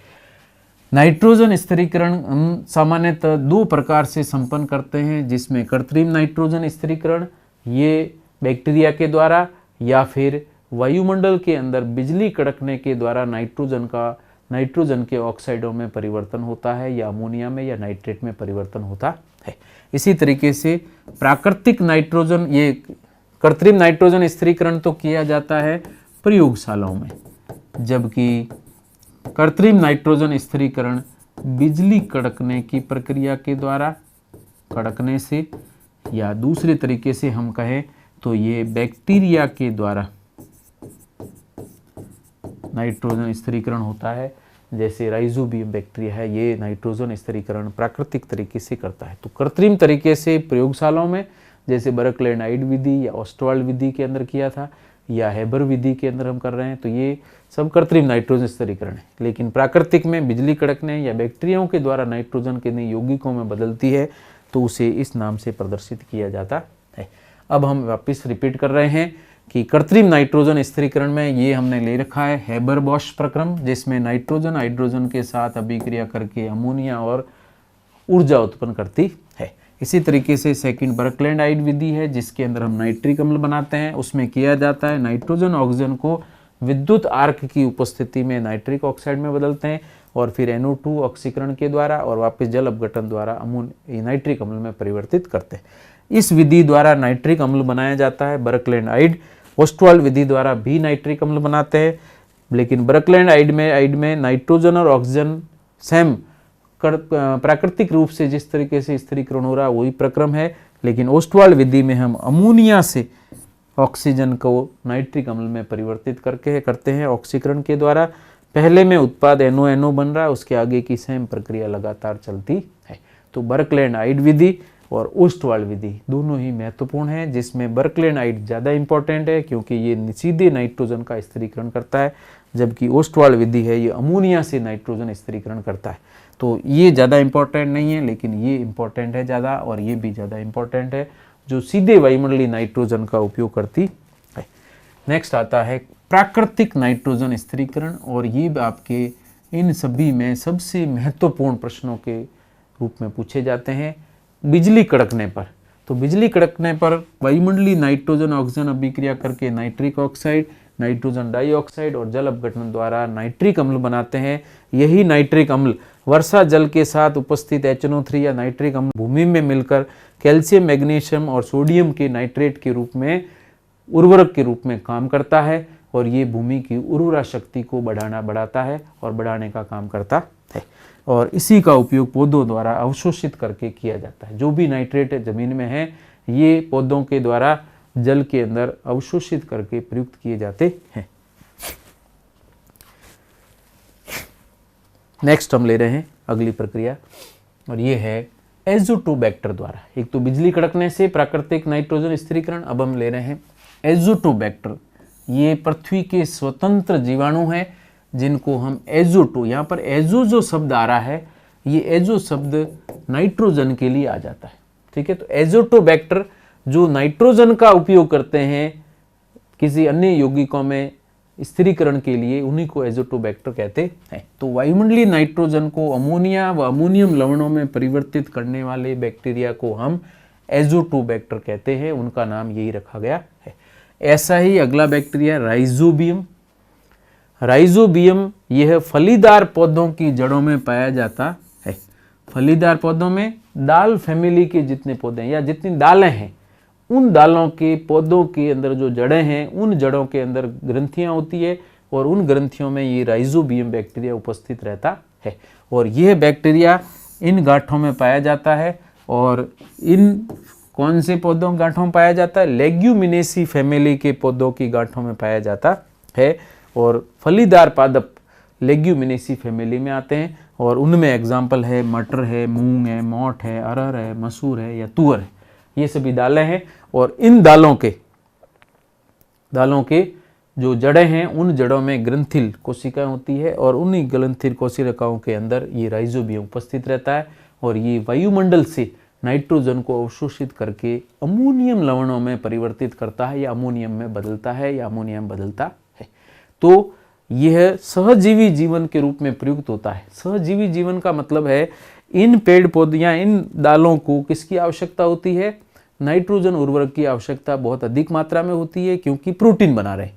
[SPEAKER 1] नाइट्रोजन स्थिरीकरण हम सामान्यतः दो प्रकार से संपन्न करते हैं, जिसमें कृत्रिम नाइट्रोजन स्थिरीकरण ये बैक्टीरिया के द्वारा या फिर वायुमंडल के अंदर बिजली कड़कने के द्वारा नाइट्रोजन के ऑक्साइडों में परिवर्तन होता है या अमोनिया में या नाइट्रेट में परिवर्तन होता है। इसी तरीके से प्राकृतिक नाइट्रोजन, ये कृत्रिम नाइट्रोजन स्थिरीकरण तो किया जाता है प्रयोगशालाओं में, जबकि कृत्रिम नाइट्रोजन स्थिरीकरण बिजली कड़कने की प्रक्रिया के द्वारा कड़कने से या दूसरे तरीके से हम कहें तो ये बैक्टीरिया के द्वारा नाइट्रोजन स्थिरीकरण होता है। जैसे राइजोबियम बैक्टीरिया है, ये नाइट्रोजन स्थिरीकरण प्राकृतिक तरीके से करता है। तो कृत्रिम तरीके से प्रयोगशालाओं में जैसे बर्कलेंड विधि या ऑस्टवाल्ड विधि के अंदर किया था या हेबर विधि के अंदर हम कर रहे हैं, तो ये सब कृत्रिम नाइट्रोजन स्थिरीकरण है। लेकिन प्राकृतिक में बिजली कड़कने या बैक्टीरियाओं के द्वारा नाइट्रोजन के नए यौगिकों में बदलती है, तो उसे इस नाम से प्रदर्शित किया जाता है। अब हम वापस रिपीट कर रहे हैं कि कृत्रिम नाइट्रोजन स्थिरीकरण में ये हमने ले रखा है हेबर-बोश प्रक्रम, जिसमें नाइट्रोजन हाइड्रोजन के साथ अभिक्रिया करके अमोनिया और ऊर्जा उत्पन्न करती है। इसी तरीके से सेकंड बर्कलेंड विधि है, जिसके अंदर हम नाइट्रिक अम्ल बनाते हैं। उसमें किया जाता है नाइट्रोजन ऑक्सीजन को विद्युत आर्क की उपस्थिति में नाइट्रिक ऑक्साइड में बदलते हैं और फिर NO2 ऑक्सीकरण के द्वारा और वापस जल अपघटन द्वारा नाइट्रिक अम्ल में परिवर्तित करते हैं। इस विधि द्वारा नाइट्रिक अम्ल बनाया जाता है। बर्कलेंड ओस्टवाल्ड विधि द्वारा भी नाइट्रिक अम्ल बनाते हैं, लेकिन बर्कलेंड में नाइट्रोजन और ऑक्सीजन सेम प्राकृतिक रूप से जिस तरीके से स्थिरीकरण हो रहा है वही प्रक्रम है, लेकिन ओस्टवाल्ड विधि में हम अमोनिया से ऑक्सीजन को नाइट्रिक अम्ल में परिवर्तित करते हैं ऑक्सीकरण के द्वारा। पहले में उत्पाद NO बन रहा है, उसके आगे की सेम प्रक्रिया लगातार चलती है। तो बर्कलेंड विधि और ओस्टवाल्ड विधि दोनों ही महत्वपूर्ण हैं, जिसमें बर्कलेंड ज़्यादा इंपॉर्टेंट है क्योंकि ये सीधे नाइट्रोजन का स्थिरीकरण करता है, जबकि ओस्टवाल्ड विधि है ये अमोनिया से नाइट्रोजन स्थिरीकरण करता है। तो ये ज़्यादा इंपॉर्टेंट नहीं है, लेकिन ये इंपॉर्टेंट है ज़्यादा, और ये भी ज़्यादा इंपॉर्टेंट है जो सीधे वायुमंडलीय नाइट्रोजन का उपयोग करती है। नेक्स्ट आता है प्राकृतिक नाइट्रोजन स्थिरीकरण, और ये आपके इन सभी में सबसे महत्वपूर्ण प्रश्नों के रूप में पूछे जाते हैं बिजली कड़कने पर। तो बिजली कड़कने पर वायुमंडलीय नाइट्रोजन ऑक्सीजन अभिक्रिया करके नाइट्रिक ऑक्साइड, नाइट्रोजन डाइऑक्साइड और जल अपघटन द्वारा नाइट्रिक अम्ल बनाते हैं। यही नाइट्रिक अम्ल वर्षा जल के साथ उपस्थित HNO3 या नाइट्रिक अम्ल भूमि में मिलकर कैल्शियम, मैग्नीशियम और सोडियम के नाइट्रेट के रूप में उर्वरक के रूप में काम करता है, और ये भूमि की उर्वरा शक्ति को बढ़ाता है और बढ़ाने का काम करता है। और इसी का उपयोग पौधों द्वारा अवशोषित करके किया जाता है। जो भी नाइट्रेट जमीन में है, ये पौधों के द्वारा जल के अंदर अवशोषित करके प्रयुक्त किए जाते हैं। नेक्स्ट हम ले रहे हैं अगली प्रक्रिया, और ये है एज़ोटोबैक्टर द्वारा। एक तो बिजली कड़कने से प्राकृतिक नाइट्रोजन स्थिरीकरण, अब हम ले रहे हैं एज़ोटोबैक्टर। ये पृथ्वी के स्वतंत्र जीवाणु हैं जिनको हम एज़ोटो, यहाँ पर एज़ो जो शब्द आ रहा है, ये एज़ो शब्द नाइट्रोजन के लिए आ जाता है। ठीक है, तो एज़ोटोबैक्टर जो नाइट्रोजन का उपयोग करते हैं किसी अन्य यौगिकों में स्थिरीकरण के लिए, उन्हीं को एज़ोटोबैक्टर कहते हैं। तो वायुमंडलीय नाइट्रोजन को अमोनिया व अमोनियम लवणों में परिवर्तित करने वाले बैक्टीरिया को हम एज़ोटोबैक्टर कहते हैं, उनका नाम यही रखा गया है। ऐसा ही अगला बैक्टीरिया राइजोबियम। राइजोबियम यह फलीदार पौधों की जड़ों में पाया जाता है। फलीदार पौधों में दाल फैमिली के जितने पौधे हैं या जितनी दालें हैं, उन दालों के पौधों के अंदर जो जड़ें हैं, उन जड़ों के अंदर ग्रंथियां होती है, और उन ग्रंथियों में ये राइजोबियम बैक्टीरिया उपस्थित रहता है। और यह बैक्टीरिया इन गांठों में पाया जाता है। और इन कौन से पौधों की गांठों में पाया जाता है? लेग्यूमिनेसी फैमिली के पौधों की गांठों में पाया जाता है। और फलीदार पादप लेग्यूमिनेसी फैमिली में आते हैं और उनमें एग्जाम्पल है मटर है, मूंग है, मोठ है, अरहर है, मसूर है या तुअर है, ये सभी दालें हैं। और इन दालों के जो जड़ें हैं उन जड़ों में ग्रंथिल कोशिकाएं होती है और उन्हीं ग्रंथिल कोशिकाओं के अंदर ये राइजोबियम उपस्थित रहता है। और ये वायुमंडल से नाइट्रोजन को अवशोषित करके अमोनियम लवणों में परिवर्तित करता है या अमोनियम में बदलता है या अमोनियम बदलता है। तो यह सहजीवी जीवन के रूप में प्रयुक्त होता है। सहजीवी जीवन का मतलब है इन पेड़ पौधे या इन दालों को किसकी आवश्यकता होती है? नाइट्रोजन उर्वरक की आवश्यकता बहुत अधिक मात्रा में होती है, क्योंकि प्रोटीन बना रहे।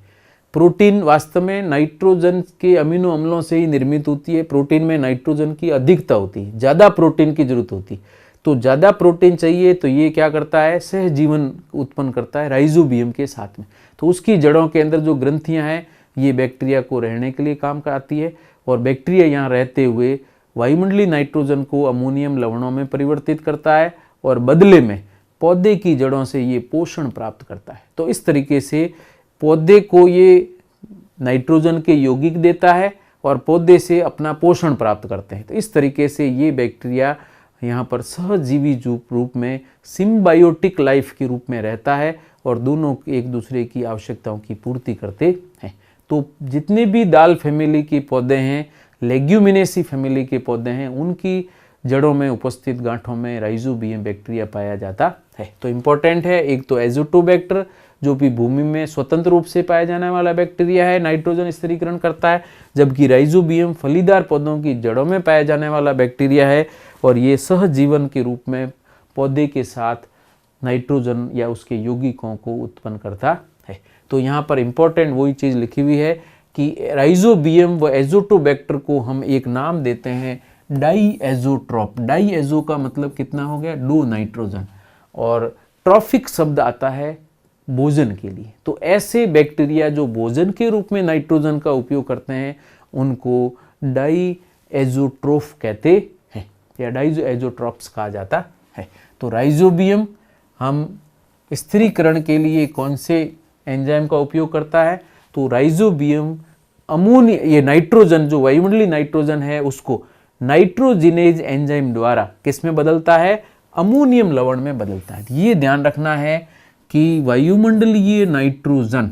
[SPEAKER 1] प्रोटीन वास्तव में नाइट्रोजन के अमीनो अम्लों से ही निर्मित होती है। प्रोटीन में नाइट्रोजन की अधिकता होती है, ज़्यादा प्रोटीन की जरूरत होती है। तो ज़्यादा प्रोटीन चाहिए तो ये क्या करता है? सहजीवन उत्पन्न करता है राइजोबियम के साथ में। तो उसकी जड़ों के अंदर जो ग्रंथियां हैं ये बैक्टीरिया को रहने के लिए काम आती है। और बैक्टीरिया यहाँ रहते हुए वायुमंडलीय नाइट्रोजन को अमोनियम लवणों में परिवर्तित करता है और बदले में पौधे की जड़ों से ये पोषण प्राप्त करता है। तो इस तरीके से पौधे को ये नाइट्रोजन के यौगिक देता है और पौधे से अपना पोषण प्राप्त करते हैं। तो इस तरीके से ये बैक्टीरिया यहाँ पर सहजीवी रूप में सिम्बायोटिक लाइफ के रूप में रहता है और दोनों एक दूसरे की आवश्यकताओं की पूर्ति करते हैं। तो जितने भी दाल फैमिली के पौधे हैं, लेग्यूमिनेसी फैमिली के पौधे हैं, उनकी जड़ों में उपस्थित गांठों में राइजोबियम बैक्टीरिया पाया जाता है। तो इम्पोर्टेंट है, एक तो एजोटोबैक्टर जो भी भूमि में स्वतंत्र रूप से पाया जाने वाला बैक्टीरिया है, नाइट्रोजन स्थिरीकरण करता है, जबकि राइजोबियम फलीदार पौधों की जड़ों में पाया जाने वाला बैक्टीरिया है और ये सहजीवन के रूप में पौधे के साथ नाइट्रोजन या उसके यौगिकों को उत्पन्न करता है। तो यहाँ पर इम्पोर्टेंट वही चीज़ लिखी हुई है कि राइजोबियम व एजोटोबैक्टर को हम एक नाम देते हैं डाईएजोट्रॉप। डाईएजो का मतलब कितना हो गया? 2 नाइट्रोजन। और ट्रॉफिक शब्द आता है भोजन के लिए। तो ऐसे बैक्टीरिया जो भोजन के रूप में नाइट्रोजन का उपयोग करते हैं उनको डाईएजोट्रोफ कहते हैं या डाईएजोट्रॉप्स कहा जाता है। तो राइजोबियम हम स्थिरीकरण के लिए कौन से एंजाइम का उपयोग करता है? तो राइजोबियम अमोनिया, ये नाइट्रोजन जो वायुमंडलीय नाइट्रोजन है उसको नाइट्रोजिनेज एंजाइम द्वारा किस में बदलता है? अमोनियम लवण में बदलता है। ये ध्यान रखना है कि वायुमंडलीय नाइट्रोजन,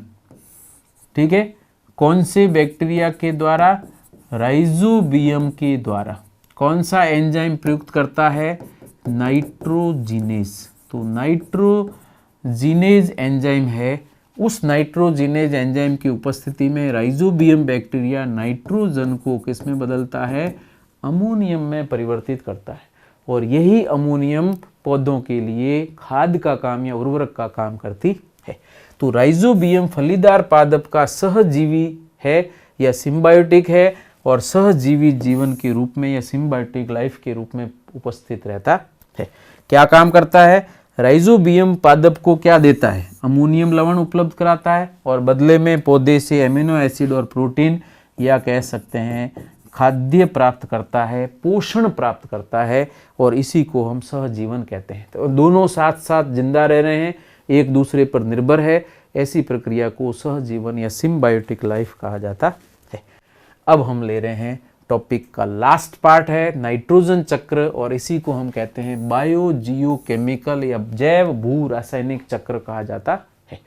[SPEAKER 1] ठीक है, कौन से बैक्टीरिया के द्वारा? राइजोबियम के द्वारा। कौन सा एंजाइम प्रयुक्त करता है? नाइट्रोजिनेज। तो नाइट्रोजिनेज एंजाइम है, उस नाइट्रोजिनेज एंजाइम की उपस्थिति में राइजोबियम बैक्टीरिया नाइट्रोजन को किस में बदलता है? अमोनियम में परिवर्तित करता है। और यही अमोनियम पौधों के लिए खाद का काम या उर्वरक का काम करती है। तो राइजोबियम फलीदार पादप का सहजीवी है या सिम्बायोटिक है और सहजीवी जीवन के रूप में या सिम्बायोटिक लाइफ के रूप में उपस्थित रहता है। क्या काम करता है? राइजोबियम पादप को क्या देता है? अमोनियम लवण उपलब्ध कराता है और बदले में पौधे से एमिनो एसिड और प्रोटीन या कह सकते हैं खाद्य प्राप्त करता है, पोषण प्राप्त करता है और इसी को हम सहजीवन कहते हैं। तो दोनों साथ साथ जिंदा रह रहे हैं, एक दूसरे पर निर्भर है, ऐसी प्रक्रिया को सहजीवन या सिम्बायोटिक लाइफ कहा जाता है। अब हम ले रहे हैं टॉपिक का लास्ट पार्ट है नाइट्रोजन चक्र और इसी को हम कहते हैं बायो जियोकेमिकल या जैव भू रासायनिक चक्र कहा जाता है।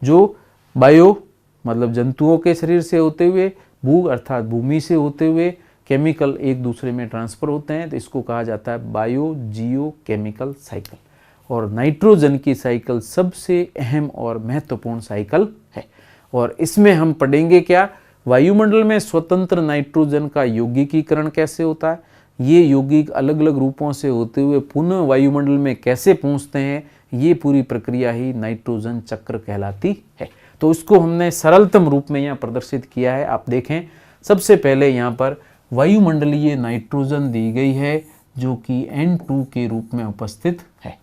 [SPEAKER 1] जो बायो मतलब जंतुओं के शरीर से होते हुए, भू अर्थात भूमि से होते हुए, केमिकल एक दूसरे में ट्रांसफर होते हैं, तो इसको कहा जाता है बायो जियो केमिकल साइकिल। और नाइट्रोजन की साइकिल सबसे अहम और महत्वपूर्ण साइकिल है। और इसमें हम पढ़ेंगे क्या? वायुमंडल में स्वतंत्र नाइट्रोजन का यौगिकीकरण कैसे होता है, ये यौगिक अलग अलग रूपों से होते हुए पुनः वायुमंडल में कैसे पहुंचते हैं, ये पूरी प्रक्रिया ही नाइट्रोजन चक्र कहलाती है। तो उसको हमने सरलतम रूप में यहाँ प्रदर्शित किया है। आप देखें, सबसे पहले यहाँ पर वायुमंडलीय नाइट्रोजन दी गई है जो कि N2 के रूप में उपस्थित है।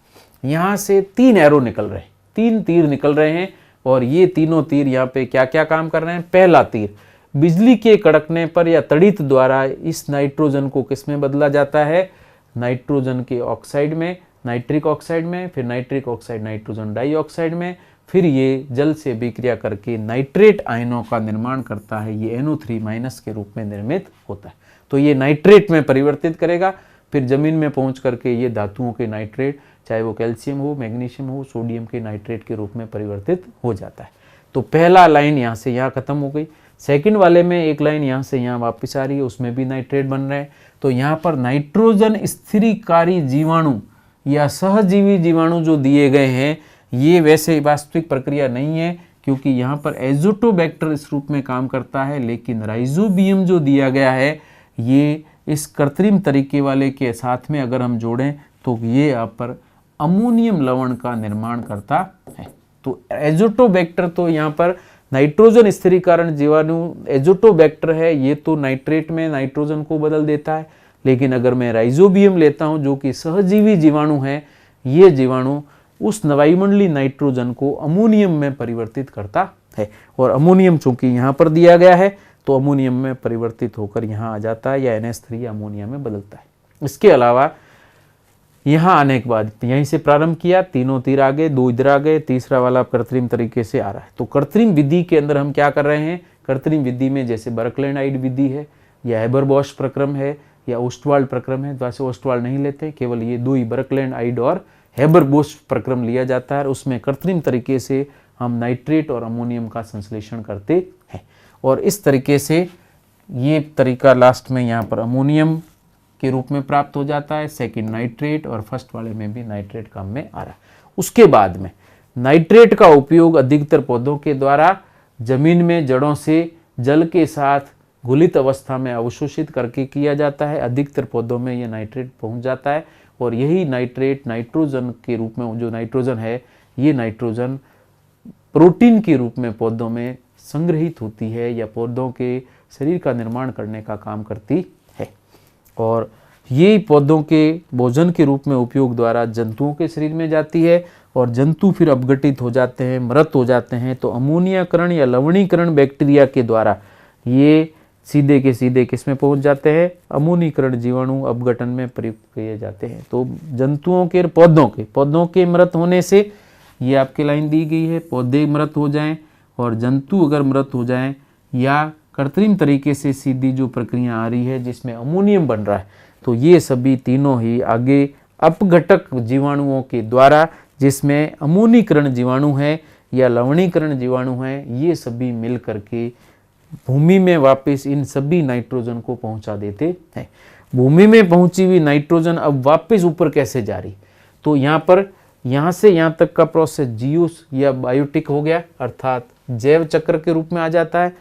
[SPEAKER 1] यहाँ से 3 एरो निकल रहे हैं, 3 तीर निकल रहे हैं और ये तीनों तीर यहाँ पे क्या क्या काम कर रहे हैं? पहला तीर बिजली के कड़कने पर या तड़ित द्वारा इस नाइट्रोजन को किस में बदला जाता है, नाइट्रोजन के ऑक्साइड में, नाइट्रिक ऑक्साइड में, फिर नाइट्रिक ऑक्साइड नाइट्रोजन डाइऑक्साइड में, फिर ये जल से विक्रिया करके नाइट्रेट आयनों का निर्माण करता है, ये NO3- के रूप में निर्मित होता है। तो ये नाइट्रेट में परिवर्तित करेगा, फिर जमीन में पहुंच करके ये धातुओं के नाइट्रेट, चाहे वो कैल्शियम हो, मैग्नीशियम हो, सोडियम के नाइट्रेट के रूप में परिवर्तित हो जाता है। तो पहला लाइन यहाँ से यहाँ खत्म हो गई। सेकंड वाले में एक लाइन यहाँ से यहाँ वापस आ रही है, उसमें भी नाइट्रेट बन रहे हैं। तो यहाँ पर नाइट्रोजन स्थिरीकारी जीवाणु या सहजीवी जीवाणु जो दिए गए हैं, ये वैसे वास्तविक प्रक्रिया नहीं है, क्योंकि यहाँ पर एजोटोबैक्टर इस रूप में काम करता है, लेकिन राइजोबियम जो दिया गया है ये इस कृत्रिम तरीके वाले के साथ में अगर हम जोड़ें तो ये यहाँ पर अमोनियम लवण का निर्माण करता है। तो एजोटोबैक्टर तो यहाँ पर नाइट्रोजन स्थिरीकरण जीवाणु एजोटोबैक्टर है, ये तो नाइट्रेट में नाइट्रोजन को बदल देता है। लेकिन अगर मैं राइजोबियम लेता हूँ जो कि सहजीवी जीवाणु है, ये जीवाणु उस वायुमंडलीय नाइट्रोजन को अमोनियम में परिवर्तित करता है, और अमोनियम चूंकि यहाँ पर दिया गया है तो अमोनियम में परिवर्तित होकर यहाँ आ जाता है या NH3 अमोनिया में बदलता है। इसके अलावा यहाँ आने के बाद यहीं से प्रारंभ किया, तीनों तीर आ गए, 2 इधर आ गए, तीसरा वाला कृत्रिम तरीके से आ रहा है। तो कृत्रिम विधि के अंदर हम क्या कर रहे हैं, कृत्रिम विधि में जैसे बर्कलैंड विधि है या हैबर-बॉश प्रक्रम है या ओस्टवाल्ड प्रक्रम है, वैसे ओस्टवाल्ड नहीं लेते, केवल ये 2 ही बर्कलैंड और हैबर-बॉश प्रक्रम लिया जाता है। उसमें कृत्रिम तरीके से हम नाइट्रेट और अमोनियम का संश्लेषण करते हैं, और इस तरीके से ये तरीका लास्ट में यहाँ पर अमोनियम के रूप में प्राप्त हो जाता है, सेकंड नाइट्रेट, और फर्स्ट वाले में भी नाइट्रेट काम में आ रहा है। उसके बाद में नाइट्रेट का उपयोग अधिकतर पौधों के द्वारा जमीन में जड़ों से जल के साथ घुलित अवस्था में अवशोषित करके किया जाता है। अधिकतर पौधों में ये नाइट्रेट पहुंच जाता है, और यही नाइट्रेट नाइट्रोजन के रूप में, जो नाइट्रोजन है ये नाइट्रोजन प्रोटीन के रूप में पौधों में संग्रहित होती है या पौधों के शरीर का निर्माण करने का काम करती है, और ये पौधों के भोजन के रूप में उपयोग द्वारा जंतुओं के शरीर में जाती है, और जंतु फिर अपघटित हो जाते हैं, मृत हो जाते हैं। तो अमोनियाकरण या लवणीकरण बैक्टीरिया के द्वारा ये सीधे के सीधे किस में पहुंच जाते हैं, अमोनीकरण जीवाणु अपघटन में प्रयुक्त किए जाते हैं। तो जंतुओं के पौधों के मृत होने से, ये आपके लाइन दी गई है, पौधे मृत हो जाएं और जंतु अगर मृत हो जाएं, या कृत्रिम तरीके से सीधी जो प्रक्रिया आ रही है जिसमें अमोनियम बन रहा है, तो ये सभी तीनों ही आगे अपघटक जीवाणुओं के द्वारा, जिसमें अमोनीकरण जीवाणु है या लवणीकरण जीवाणु है, ये सभी मिल करके भूमि में वापस इन सभी नाइट्रोजन को पहुंचा देते हैं। भूमि में पहुंची हुई नाइट्रोजन अब वापस ऊपर कैसे जा रही, तो यहाँ पर यहाँ से यहाँ तक का प्रोसेस जियोस या बायोटिक हो गया, अर्थात जैव चक्र के रूप में आ जाता है।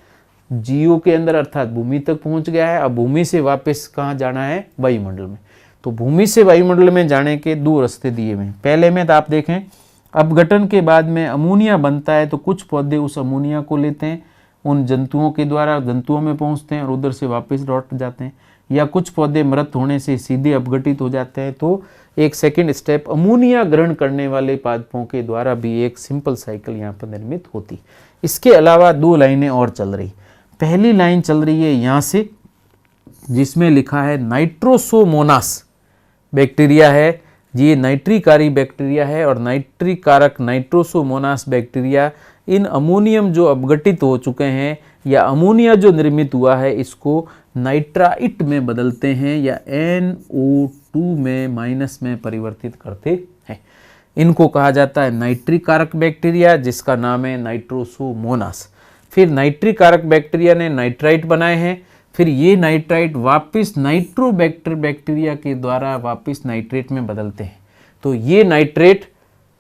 [SPEAKER 1] जियो के अंदर अर्थात भूमि तक पहुंच गया है, अब भूमि से वापस कहाँ जाना है, वायुमंडल में। तो भूमि से वायुमंडल में जाने के 2 रास्ते दिए हुए हैं। पहले में तो आप देखें, अपघटन के बाद में अमोनिया बनता है, तो कुछ पौधे उस अमोनिया को लेते हैं, उन जंतुओं के द्वारा जंतुओं में पहुंचते हैं और उधर से वापस लौट जाते हैं, या कुछ पौधे मृत होने से सीधे अपघटित हो जाते हैं। तो एक सेकंड स्टेप अमोनिया ग्रहण करने वाले पादपों के द्वारा भी एक सिंपल साइकिल यहाँ पर निर्मित होती। इसके अलावा 2 लाइनें और चल रही। पहली लाइन चल रही है यहाँ से, जिसमें लिखा है नाइट्रोसोमोनास बैक्टीरिया है, ये नाइट्रीकारी बैक्टीरिया है, और नाइट्रीकारक नाइट्रोसोमोनास बैक्टीरिया इन अमोनियम जो अपघटित हो चुके हैं या अमोनिया जो निर्मित हुआ है, इसको नाइट्राइट में बदलते हैं या NO2 में माइनस में परिवर्तित करते हैं। इनको कहा जाता है नाइट्रीकारक बैक्टीरिया, जिसका नाम है नाइट्रोसोमोनास। फिर नाइट्रीकारक बैक्टीरिया ने नाइट्राइट बनाए हैं, फिर ये नाइट्राइट वापस नाइट्रोबैक्टर बैक्टीरिया के द्वारा वापस नाइट्रेट में बदलते हैं। तो ये नाइट्रेट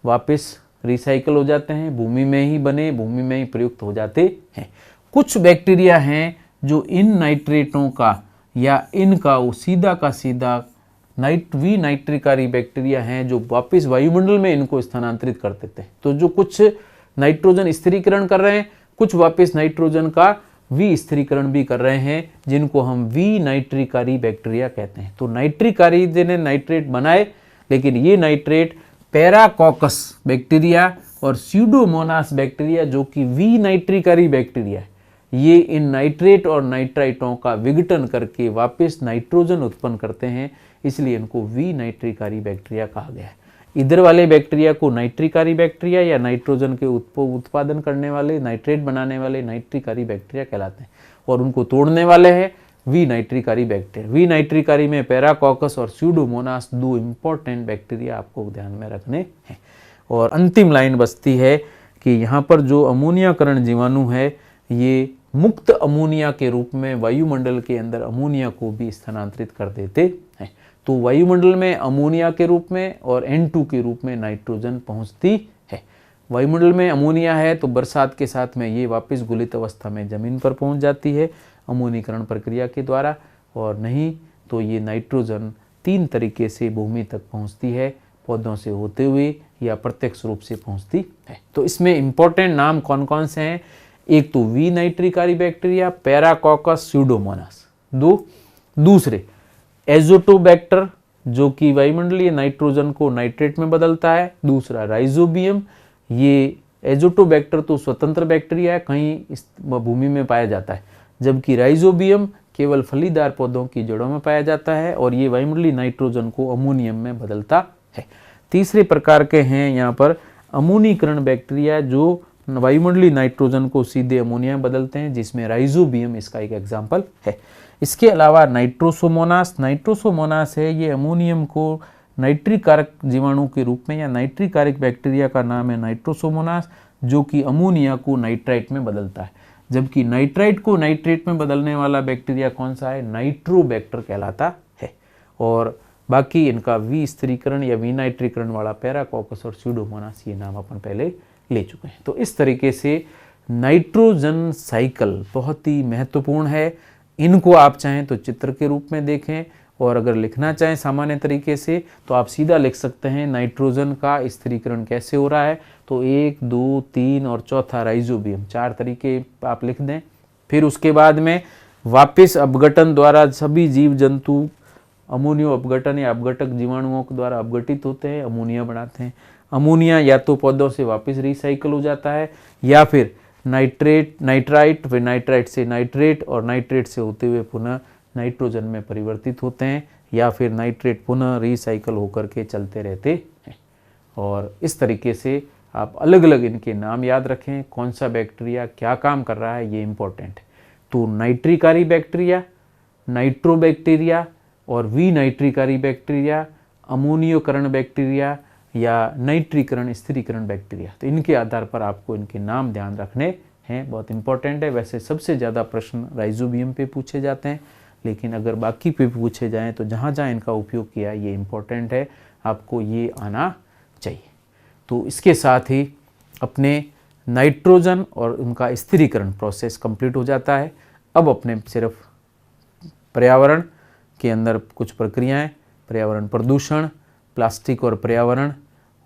[SPEAKER 1] वापस रिसाइकल हो जाते हैं, भूमि में ही बने, भूमि में ही प्रयुक्त हो जाते हैं। कुछ बैक्टीरिया हैं जो इन नाइट्रेटों का या इनका वो सीधा का सीधा नाइट्रिकारी बैक्टीरिया हैं जो वापस वायुमंडल में इनको स्थानांतरित कर देते हैं। तो जो कुछ नाइट्रोजन स्थिरीकरण कर रहे हैं, कुछ वापस नाइट्रोजन का स्थिरीकरण भी कर रहे हैं, जिनको हम नाइट्रिकारी बैक्टीरिया कहते हैं। तो नाइट्रिकारी ने नाइट्रेट बनाए, लेकिन ये नाइट्रेट पैराकॉकस बैक्टीरिया और स्यूडोमोनास बैक्टीरिया जो कि नाइट्रिकारी बैक्टीरिया है, ये इन नाइट्रेट और नाइट्राइटों का विघटन करके वापस नाइट्रोजन उत्पन्न करते हैं, इसलिए इनको विनाइट्रिकारी बैक्टीरिया कहा गया है। इधर वाले बैक्टीरिया को नाइट्रिकारी बैक्टीरिया या नाइट्रोजन के उत्पादन करने वाले, नाइट्रेट बनाने वाले नाइट्रिकारी बैक्टीरिया कहलाते हैं, और उनको तोड़ने वाले हैं विनाइट्रिकारी बैक्टीरिया। विनाइट्रिकारी में पैराकॉकस और स्यूडोमोनास दो इंपॉर्टेंट बैक्टीरिया आपको ध्यान में रखने हैं। और अंतिम लाइन बचती है कि यहाँ पर जो अमोनियाकरण जीवाणु है ये मुक्त अमोनिया के रूप में वायुमंडल के अंदर अमोनिया को भी स्थानांतरित कर देते हैं। तो वायुमंडल में अमोनिया के रूप में और N2 के रूप में नाइट्रोजन पहुंचती है। वायुमंडल में अमोनिया है तो बरसात के साथ में ये वापस गुलित अवस्था में जमीन पर पहुंच जाती है अमोनीकरण प्रक्रिया के द्वारा, और नहीं तो ये नाइट्रोजन 3 तरीके से भूमि तक पहुंचती है, पौधों से होते हुए या प्रत्यक्ष रूप से पहुंचती है। तो इसमें इंपॉर्टेंट नाम कौन कौन से हैं? एक तो विनाइट्रिकारी बैक्टीरिया, पैराकॉकस, स्यूडोमोनास। दूसरे एजोटोबैक्टर जो कि वायुमंडलीय नाइट्रोजन को नाइट्रेट में बदलता है। दूसरा राइजोबियम, ये एजोटोबैक्टर तो स्वतंत्र बैक्टीरिया है, कहीं इस भूमि में पाया जाता है, जबकि राइजोबियम केवल फलीदार पौधों की जड़ों में पाया जाता है और ये वायुमंडलीय नाइट्रोजन को अमोनियम में बदलता है। तीसरे प्रकार के हैं यहाँ पर अमोनीकरण बैक्टीरिया जो वायुमंडलीय नाइट्रोजन को सीधे अमोनिया में बदलते हैं, जिसमें राइजोबियम इसका एक एग्जाम्पल है। इसके अलावा नाइट्रोसोमोनास है, ये अमोनियम को नाइट्रिक कारक जीवाणु के रूप में या नाइट्रिक कारक बैक्टीरिया का नाम है नाइट्रोसोमोनास, जो कि अमोनिया को नाइट्राइट में बदलता है। जबकि नाइट्राइट को नाइट्रेट में बदलने वाला बैक्टीरिया कौन सा है? नाइट्रोबैक्टर कहलाता है। और बाकी इनका विस्थिरीकरण या विनाइट्रीकरण वाला पैराकॉकस और स्यूडोमोनास, ये नाम अपन पहले ले चुके हैं। तो इस तरीके से नाइट्रोजन साइकिल बहुत ही महत्वपूर्ण है। इनको आप चाहें तो चित्र के रूप में देखें, और अगर लिखना चाहें सामान्य तरीके से तो आप सीधा लिख सकते हैं नाइट्रोजन का स्थिरीकरण कैसे हो रहा है। तो 1, 2, 3 और चौथा राइजोबियम, 4 तरीके आप लिख दें। फिर उसके बाद में वापस अपघटन द्वारा सभी जीव जंतु अमोनियो अपघटन या अपघटक जीवाणुओं के द्वारा अपघटित होते हैं, अमोनिया बनाते हैं। अमोनिया या तो पौधों से वापस रिसाइकल हो जाता है, या फिर नाइट्राइट, फिर नाइट्राइट से नाइट्रेट और नाइट्रेट से होते हुए पुनः नाइट्रोजन में परिवर्तित होते हैं, या फिर नाइट्रेट पुनः रिसाइकल होकर के चलते रहते हैं। और इस तरीके से आप अलग अलग इनके नाम याद रखें, कौन सा बैक्टीरिया क्या काम कर रहा है, ये इंपॉर्टेंट है। तो नाइट्रिकारी बैक्टीरिया, नाइट्रोबैक्टीरिया और विनाइट्रिकारी बैक्टीरिया, अमोनियोकरण बैक्टीरिया या नाइट्रीकरण स्थिरीकरण बैक्टीरिया, तो इनके आधार पर आपको इनके नाम ध्यान रखने हैं, बहुत इंपॉर्टेंट है। वैसे सबसे ज़्यादा प्रश्न राइजोबियम पे पूछे जाते हैं, लेकिन अगर बाकी पे पूछे जाएं तो जहाँ जहाँ इनका उपयोग किया ये इंपॉर्टेंट है, आपको ये आना चाहिए। तो इसके साथ ही अपने नाइट्रोजन और उनका स्थिरीकरण प्रोसेस कंप्लीट हो जाता है। अब अपने सिर्फ पर्यावरण के अंदर कुछ प्रक्रियाएं, पर्यावरण प्रदूषण, प्लास्टिक और पर्यावरण,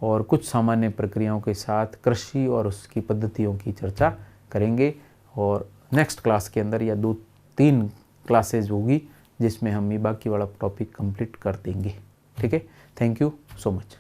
[SPEAKER 1] और कुछ सामान्य प्रक्रियाओं के साथ कृषि और उसकी पद्धतियों की चर्चा करेंगे। और नेक्स्ट क्लास के अंदर या 2-3 क्लासेज होगी जिसमें हम ये बाकी वाला टॉपिक कंप्लीट कर देंगे। ठीक है, थैंक यू सो मच।